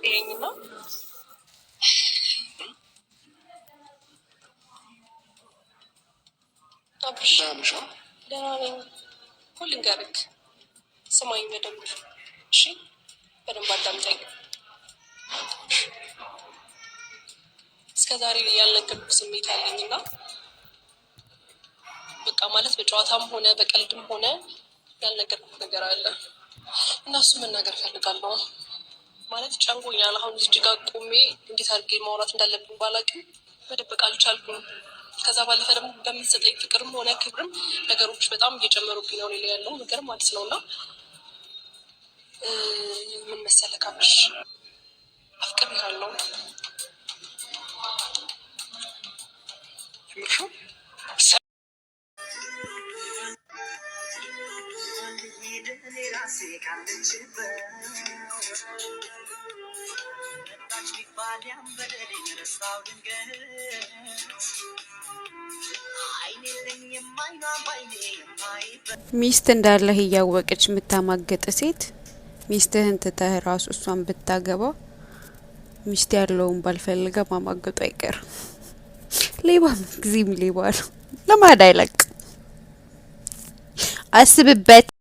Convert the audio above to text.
ይሄኝና አብሽ ደህና ነኝ። ሁሉ ልንገርክ፣ ስማኝ በደንብ እሺ፣ በደንብ አዳምጠኝ። እስከዛሬ ያልነገርኩ ስሜት አለኝና በቃ ማለት በጨዋታም ሆነ በቀልድም ሆነ ያልነገርኩ ነገር አለ እና እሱ መናገር ፈልጋለሁ። ማለት ጨንቆኛል። አሁን እዚህ ጋር ቆሜ እንዴት አድርጌ ማውራት እንዳለብኝ ባላቅም መደበቅ አልቻልኩም። ከዛ ባለፈ ደግሞ በምትሰጠኝ ፍቅርም ሆነ ክብርም ነገሮች በጣም እየጨመሩብኝ ነው ሌላ ያለው ነገር ማለት ነው። እና ምን መሰለህ አብርሽ፣ አፍቅሬሃለሁ። ሚስት እንዳለህ እያወቀች የምታማገጥ ሴት ሚስትህን ትተህ ራሱ እሷን ብታገባ ሚስት ያለውን ባልፈልገ ማማገጡ አይቀርም። ሌባ ጊዜም ሌባ ነው፣ ለማዳ አይለቅ። አስብበት።